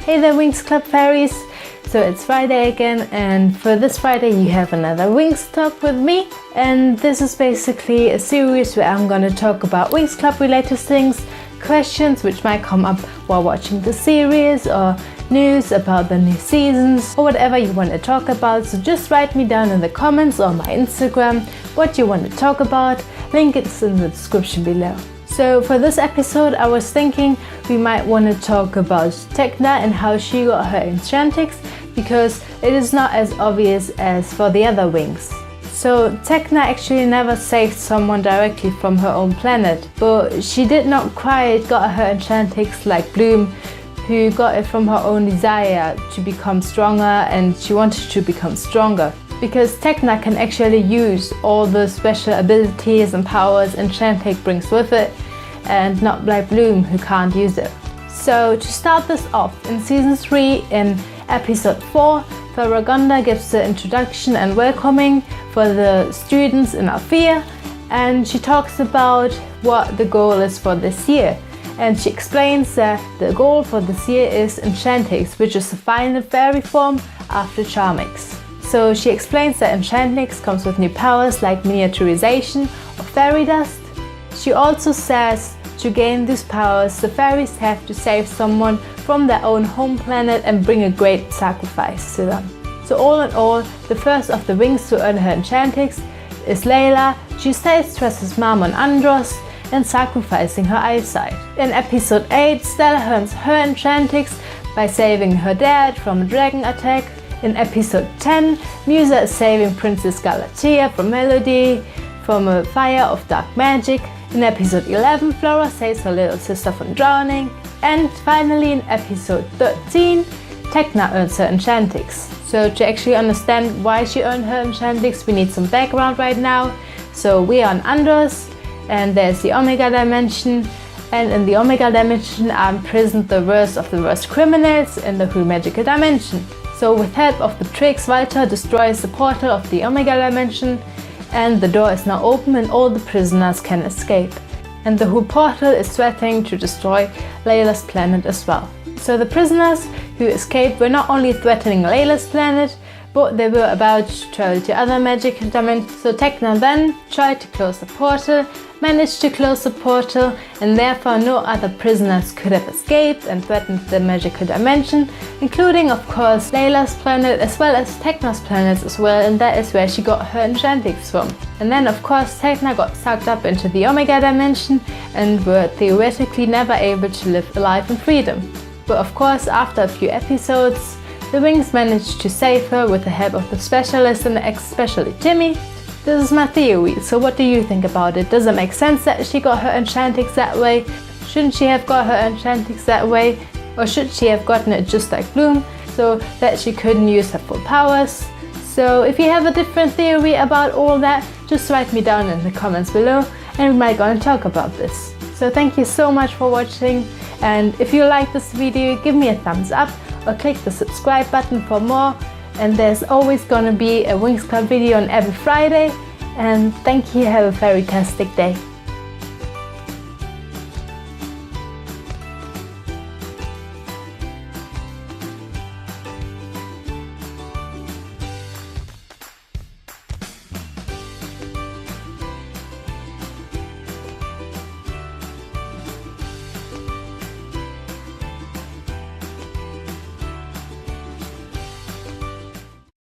Hey there Winx Club fairies! So it's Friday again, and for this Friday you have another Winx Talk with me, and this is basically a series where I'm gonna talk about Winx Club related things, questions which might come up while watching the series, or news about the new seasons, or whatever you want to talk about. So just write me down in the comments or my Instagram what you want to talk about. Link is in the description below. So for this episode I was thinking we might want to talk about Tecna and how she got her Enchantix, because it is not as obvious as for the other Winx. So Tecna actually never saved someone directly from her own planet, but she did not quite got her Enchantix like Bloom, who got it from her own desire to become stronger, and she wanted to become stronger. Because Tecna can actually use all the special abilities and powers Enchantix brings with it, and not like Bloom, who can't use it. So to start this off, in season 3 in episode 4, Faragonda gives the introduction and welcoming for the students in Althea, and she talks about what the goal is for this year. And she explains that the goal for this year is Enchantix, which is the final fairy form after Charmix. So she explains that Enchantix comes with new powers like miniaturization or fairy dust. She also says to gain these powers, the fairies have to save someone from their own home planet and bring a great sacrifice to them. So all in all, the first of the Winx to earn her Enchantix is Layla. She saves Tress's mom on Andros and sacrificing her eyesight. In episode 8, Stella earns her Enchantix by saving her dad from a dragon attack. In episode 10, Musa is saving Princess Galatea from Melody from a fire of dark magic. In episode 11, Flora saves her little sister from drowning. And finally in episode 13, Tecna earns her Enchantix. So to actually understand why she earned her Enchantix, we need some background right now. So we are on Andros, and there's the Omega Dimension, and in the Omega Dimension are imprisoned the worst of the worst criminals in the whole magical dimension. So with help of the tricks, Walter destroys the portal of the Omega Dimension, and the door is now open and all the prisoners can escape. And the whole portal is threatening to destroy Layla's planet as well. So the prisoners who escaped were not only threatening Layla's planet, but they were about to travel to other magical dimensions. So Tecna then tried to close the portal, managed to close the portal, and therefore no other prisoners could have escaped and threatened the magical dimension, including of course Layla's planet as well as Tecna's planet as well, and that is where she got her Enchantix from. And then of course Tecna got sucked up into the Omega Dimension and were theoretically never able to live a life in freedom. But of course after a few episodes, the Winx managed to save her with the help of the specialist and especially Timmy. This is my theory, so what do you think about it? Does it make sense that she got her Enchantix that way? Shouldn't she have got her Enchantix that way? Or should she have gotten it just like Bloom, so that she couldn't use her full powers? So if you have a different theory about all that, just write me down in the comments below, and we might go and talk about this. So thank you so much for watching, and if you like this video, give me a thumbs up or click the subscribe button for more. And there's always gonna be a Winx Club video on every Friday. And thank you, have a fantastic day.